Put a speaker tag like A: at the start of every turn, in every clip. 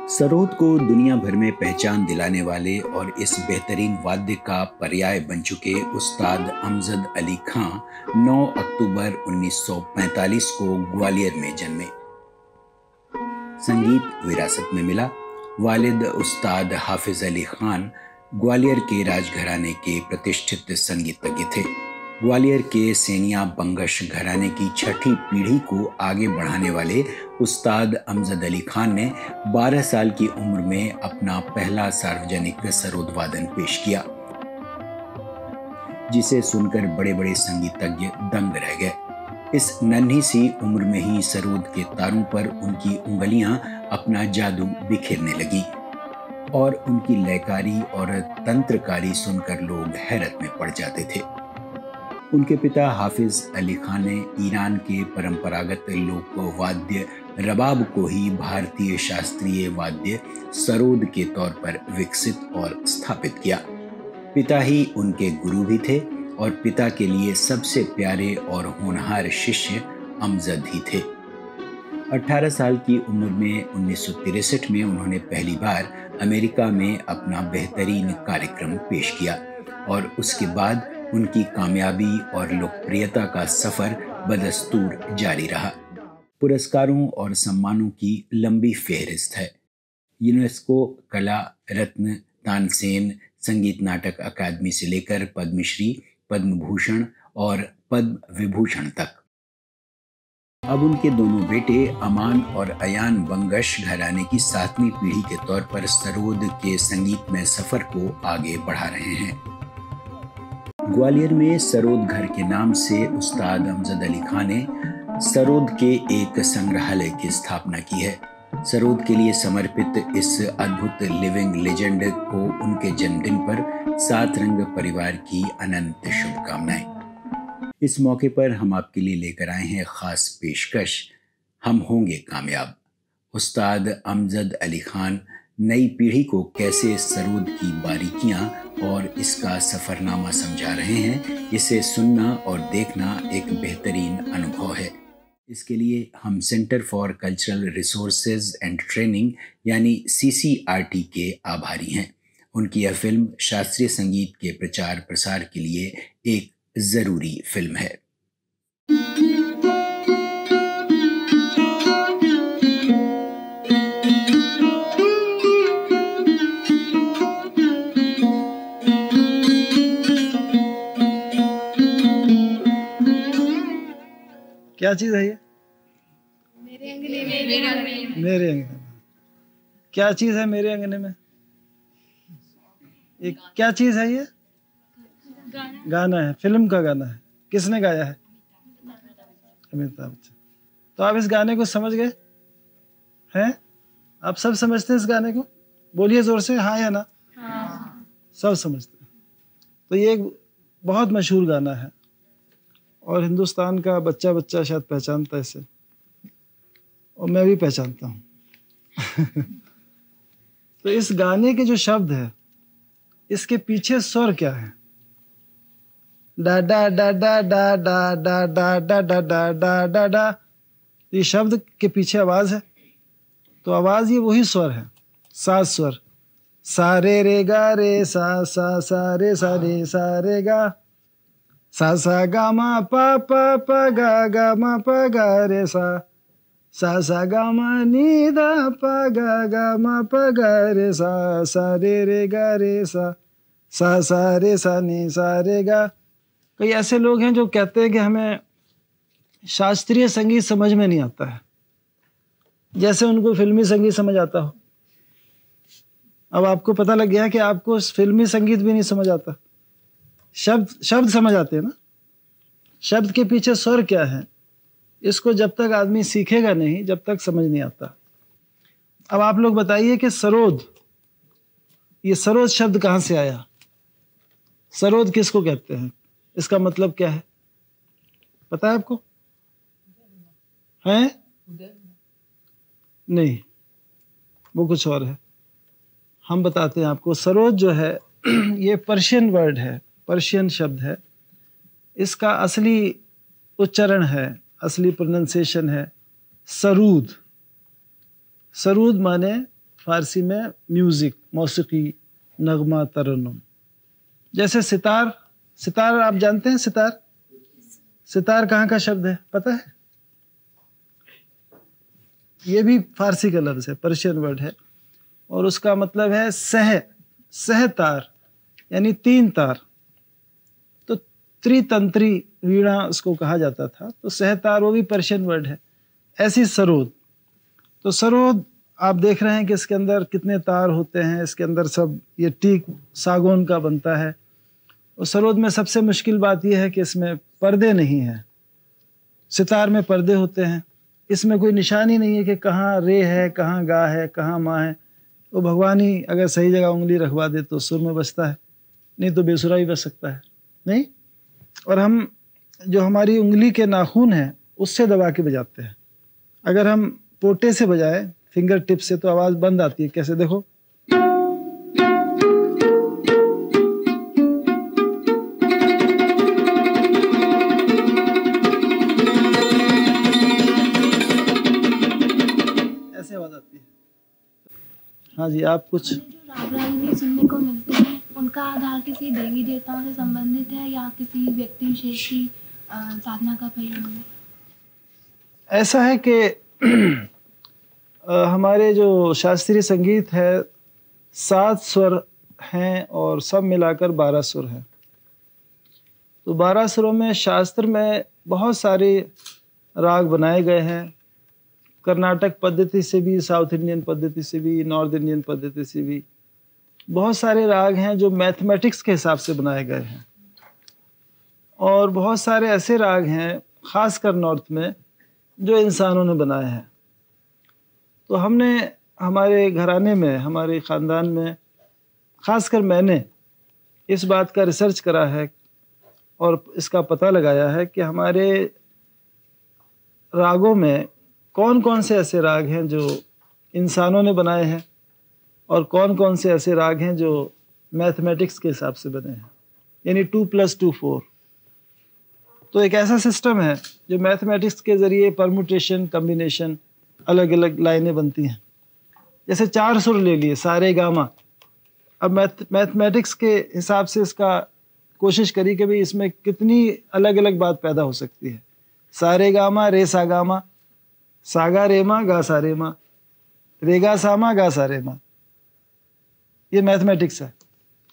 A: सरोद को दुनिया भर में पहचान दिलाने वाले और इस बेहतरीन वाद्य का पर्याय बन चुके उस्ताद अमजद अली खां 9 अक्टूबर 1945 को ग्वालियर में जन्मे। संगीत विरासत में मिला। वालिद उस्ताद हाफिज अली खान ग्वालियर के राजघराने के प्रतिष्ठित संगीतज्ञ थे। ग्वालियर के सेनिया बंगश घराने की छठी पीढ़ी को आगे बढ़ाने वाले उस्ताद अमजद अली खान ने 12 साल की उम्र में अपना पहला सार्वजनिक सरोद वादन पेश किया, जिसे सुनकर बड़े बड़े संगीतज्ञ दंग रह गए। इस नन्ही सी उम्र में ही सरोद के तारों पर उनकी उंगलियां अपना जादू बिखेरने लगी और उनकी लयकारी और तंत्रकारी सुनकर लोग हैरत में पड़ जाते थे। उनके पिता हाफिज अली खान ने ईरान के परंपरागत लोक वाद्य रबाब को ही भारतीय शास्त्रीय वाद्य सरोद के तौर पर विकसित और स्थापित किया। पिता ही उनके गुरु भी थे और पिता के लिए सबसे प्यारे और होनहार शिष्य अमजद ही थे। 18 साल की उम्र में 1963 में उन्होंने पहली बार अमेरिका में अपना बेहतरीन कार्यक्रम पेश किया और उसके बाद उनकी कामयाबी और लोकप्रियता का सफर बदस्तूर जारी रहा। पुरस्कारों और सम्मानों की लंबी फेहरिस्त है। यूनेस्को कला रत्न, तानसेन संगीत नाटक अकादमी से लेकर पद्मश्री, पद्म भूषण और पद्म विभूषण तक। अब उनके दोनों बेटे अमान और अयान बंगश घराने की 7वीं पीढ़ी के तौर पर सरोद के संगीतमय सफर को आगे बढ़ा रहे हैं। ग्वालियर में सरोद घर के नाम से उस्ताद अमजद अली खान ने सरोद के एक संग्रहालय की स्थापना की है। सरोद के लिए समर्पित इस अद्भुत लिविंग लेजेंड को उनके जन्मदिन पर सात रंग परिवार की अनंत शुभकामनाएं। इस मौके पर हम आपके लिए लेकर आए हैं खास पेशकश, हम होंगे कामयाब। उस्ताद अमजद अली खान नई पीढ़ी को कैसे सरोद की बारीकियां और इसका सफरनामा समझा रहे हैं, इसे सुनना और देखना एक बेहतरीन अनुभव है। इसके लिए हम centre for cultural resources and training यानी CCRT के आभारी हैं। उनकी यह फिल्म शास्त्रीय संगीत के प्रचार प्रसार के लिए एक जरूरी फिल्म है।
B: क्या चीज है ये?
C: मेरे अंगने में।
B: मेरे अंगने में क्या चीज है? मेरे अंगने में ये क्या चीज है? ये गाना है, फिल्म का गाना है। किसने गाया है? अमिताभ बच्चन। तो आप इस गाने को समझ गए हैं? आप सब समझते हैं इस गाने को? बोलिए जोर से, हाँ या ना? हाँ। सब समझते हैं। तो ये एक बहुत मशहूर गाना है और हिंदुस्तान का बच्चा बच्चा शायद पहचानता है इसे, और मैं भी पहचानता हूँ। तो इस गाने के जो शब्द है, इसके पीछे स्वर क्या है? डा डा डा डा डा डा डा डा डा डा डा डा डा डा। ये शब्द के पीछे आवाज है, तो आवाज ये वही स्वर है, सात स्वर। सा रे रे गा रे सा सा सा रे गा, सा सा गा मा पा पा पा गा मा पा गा रे सा, सा सा गा मा नी दा पा गा मा पा गा रे सा, सा रे गा रे सा, सा सा रे सा नी सा रे गा। कई ऐसे लोग हैं जो कहते हैं कि हमें शास्त्रीय संगीत समझ में नहीं आता है, जैसे उनको फिल्मी संगीत समझ आता हो। अब आपको पता लग गया कि आपको फिल्मी संगीत भी नहीं समझ आता। शब्द समझ आते हैं ना, शब्द के पीछे स्वर क्या है, इसको जब तक आदमी सीखेगा नहीं, जब तक समझ नहीं आता। अब आप लोग बताइए कि सरोद, ये सरोद शब्द कहाँ से आया? सरोद किसको कहते हैं? इसका मतलब क्या है, पता है आपको? हैं? नहीं, वो कुछ और है। हम बताते हैं आपको। सरोद जो है ये पर्शियन वर्ड है, पर्शियन शब्द है। इसका असली उच्चारण है, असली प्रोनाउंसिएशन है सरूद। सरूद माने फारसी में म्यूज़िक, मौसीकी, नगमा, तरन्नुम। जैसे सितार, सितार आप जानते हैं? सितार, सितार कहाँ का शब्द है पता है? ये भी फारसी का लफ्ज़ है, पर्शियन वर्ड है, और उसका मतलब है सह तार, यानी 3 तार। तो त्रितंत्री वीणा उसको कहा जाता था, तो सहतार वो भी पर्शियन वर्ड है। ऐसी सरोद, तो सरोद आप देख रहे हैं कि इसके अंदर कितने तार होते हैं, इसके अंदर सब ये टीक सागौन का बनता है। और सरोद में सबसे मुश्किल बात यह है कि इसमें पर्दे नहीं हैं। सितार में पर्दे होते हैं, इसमें कोई निशान ही नहीं है कि कहाँ रे है, कहाँ गा है, कहाँ माँ है। वो भगवान ही अगर सही जगह उंगली रखवा दे तो सुर में बजता है, नहीं तो बेसुरा भी बज सकता है, नहीं। और हम जो हमारी उंगली के नाखून हैं उससे दबा के बजाते हैं। अगर हम पोटे से बजाएं, फिंगर टिप से, तो आवाज़ बंद आती है। कैसे देखो, ऐसे आवाज़ आती है। हाँ जी, आप कुछ।
C: जो राग रागिनी सुनने को मिलते हैं उनका आधार किसी देवी देवताओं से संबंधित है या किसी व्यक्ति विशेष की साधना का परिणाम है?
B: ऐसा है कि हमारे जो शास्त्रीय संगीत है 7 स्वर हैं और सब मिलाकर 12 सुर हैं। तो 12 सुरों में शास्त्र में बहुत सारे राग बनाए गए हैं, कर्नाटक पद्धति से भी, साउथ इंडियन पद्धति से भी, नॉर्थ इंडियन पद्धति से भी। बहुत सारे राग हैं जो मैथमेटिक्स के हिसाब से बनाए गए हैं, और बहुत सारे ऐसे राग हैं खासकर नॉर्थ में जो इंसानों ने बनाए हैं। तो हमने हमारे घराने में, हमारे ख़ानदान में, ख़ासकर मैंने इस बात का रिसर्च करा है और इसका पता लगाया है कि हमारे रागों में कौन कौन से ऐसे राग हैं जो इंसानों ने बनाए हैं और कौन कौन से ऐसे राग हैं जो मैथमेटिक्स के हिसाब से बने हैं, यानी 2 + 2 4। तो एक ऐसा सिस्टम है जो मैथमेटिक्स के ज़रिए परमुटेशन, कम्बिनेशन, अलग अलग लाइनें बनती हैं। जैसे 4 सुर ले लिए, सारे गामा। अब मैथमेटिक्स के हिसाब से इसका कोशिश करी कि भाई इसमें कितनी अलग अलग बात पैदा हो सकती है। सारे गामा, रे सा गामा, सागा रेमा, गा सा रेमा, रेगा सामा, गा सा रेमा। ये मैथमेटिक्स है।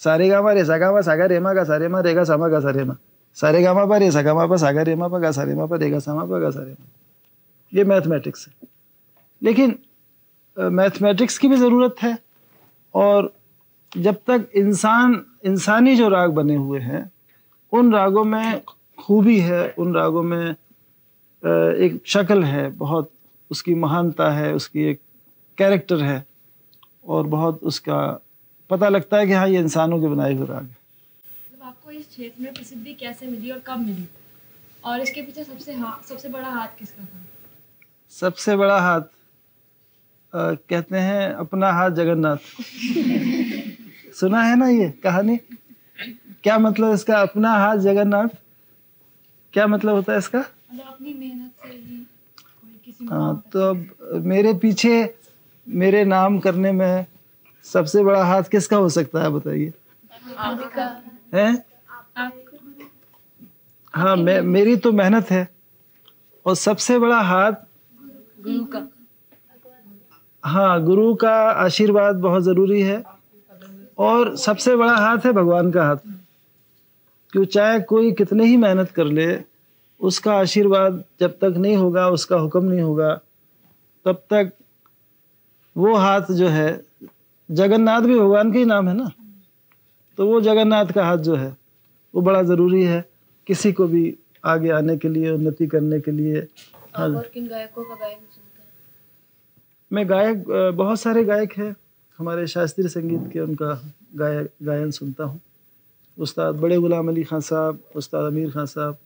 B: सारे गामा, रे सा गामा, सागा रेमा, गा सा रेमा, रेगा सामा, गा सा रेमा। सारे गामा पर, रे सा गामा पर, सागा रेमा पर, गा सा रेमा पर, रेगा सामा पर, गा सा रेमा। ये मैथमेटिक्स है। लेकिन मैथमेटिक्स की भी ज़रूरत है, और जब तक इंसानी जो राग बने हुए हैं उन रागों में खूबी है, उन रागों में एक शक्ल है, बहुत उसकी महानता है, उसकी एक कैरेक्टर है, और बहुत उसका पता लगता है कि हाँ ये इंसानों के बनाए हुए राग है।
C: मतलब आपको इस क्षेत्र में प्रसिद्धि कैसे मिली और कब मिली, और इसके पीछे सबसे बड़ा हाथ किसका था?
B: सबसे बड़ा हाथ कहते हैं अपना हाथ जगन्नाथ। सुना है ना ये कहानी? क्या मतलब इसका, अपना हाथ जगन्नाथ? क्या मतलब होता है इसका?
C: मतलब अपनी मेहनत से ही कोई किसी
B: हाँ, तो अब मेरे पीछे मेरे नाम करने में सबसे बड़ा हाथ किसका हो सकता है बताइए?
C: आपका
B: हैं? हाँ, मेरी तो मेहनत है, और सबसे बड़ा हाथ
C: गुरु का।
B: हाँ, गुरु का आशीर्वाद बहुत ज़रूरी है, और सबसे बड़ा हाथ है भगवान का हाथ। क्यों, चाहे कोई कितने ही मेहनत कर ले, उसका आशीर्वाद जब तक नहीं होगा, उसका हुक्म नहीं होगा, तब तक वो हाथ जो है, जगन्नाथ भी भगवान का ही नाम है ना, तो वो जगन्नाथ का हाथ जो है वो बड़ा ज़रूरी है किसी को भी आगे आने के लिए, उन्नति करने के लिए। हाँ,
C: और किन गायकों का गायन सुनते हैं?
B: मैं गायक, बहुत सारे गायक हैं हमारे शास्त्रीय संगीत के, उनका गायन सुनता हूँ। उस्ताद बड़े गुलाम अली खान साहब, उस्ताद अमीर खान साहब,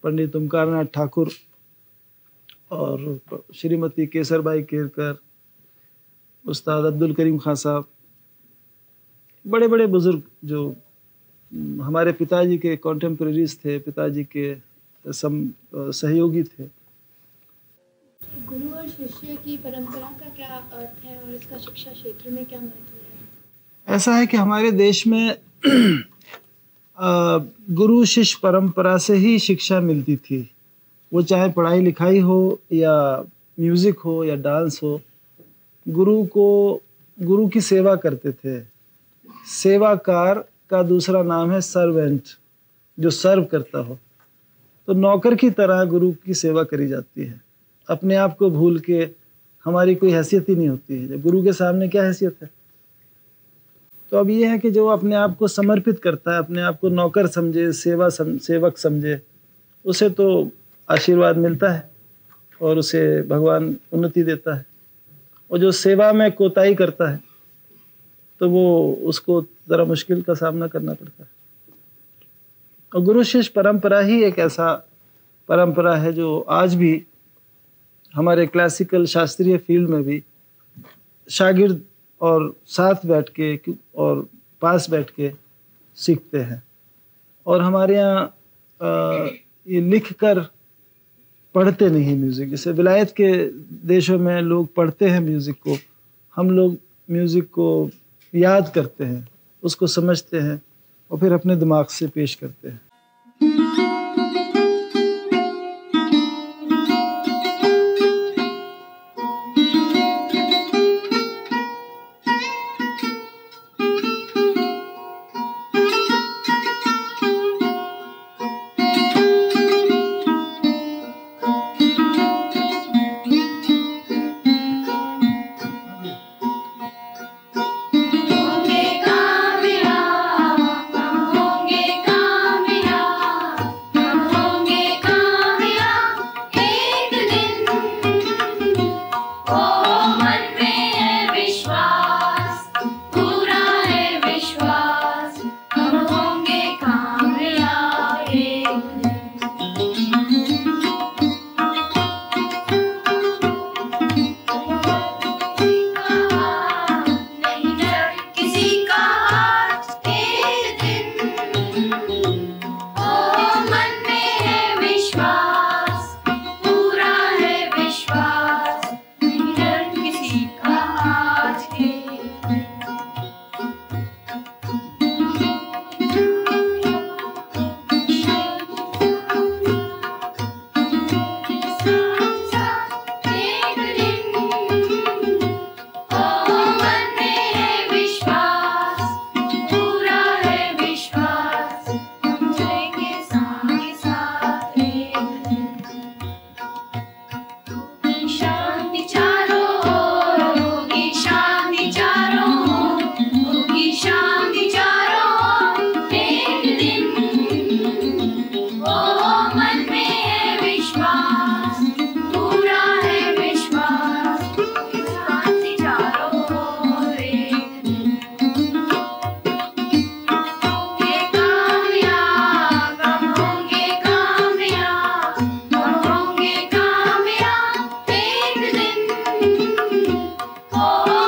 B: पंडित ओमकार नाथ ठाकुर, और श्रीमती केसरबाई केरकर, उस्ताद अब्दुल करीम खान साहब, बड़े बड़े बुज़ुर्ग जो हमारे पिताजी के कॉन्टेम्परेरीज थे, पिताजी के सहयोगी थे।
C: गुरु और शिष्य की परंपरा का क्या अर्थ है और इसका शिक्षा क्षेत्र में क्या महत्व है?
B: ऐसा है कि हमारे देश में गुरु शिष्य परंपरा से ही शिक्षा मिलती थी, वो चाहे पढ़ाई लिखाई हो या म्यूजिक हो या डांस हो। गुरु की सेवा करते थे। सेवाकार का दूसरा नाम है सर्वेंट, जो सर्व करता हो। तो नौकर की तरह गुरु की सेवा करी जाती है। अपने आप को भूल के हमारी कोई हैसियत ही नहीं होती है। गुरु के सामने क्या हैसियत है? तो अब ये है कि जो अपने आप को समर्पित करता है, अपने आप को नौकर समझे, सेवक समझे, उसे तो आशीर्वाद मिलता है और उसे भगवान उन्नति देता है। और जो सेवा में कोताही करता है तो वो उसको ज़रा मुश्किल का सामना करना पड़ता है। और गुरु शिष्य परंपरा ही एक ऐसा परंपरा है जो आज भी हमारे क्लासिकल शास्त्रीय फील्ड में भी शागिर्द और साथ बैठ के और पास बैठ के सीखते हैं। और हमारे यहाँ ये लिख कर पढ़ते नहीं म्यूज़िक। जैसे विलायत के देशों में लोग पढ़ते हैं म्यूज़िक को, हम लोग म्यूज़िक को याद करते हैं, उसको समझते हैं और फिर अपने दिमाग से पेश करते हैं।
D: Oh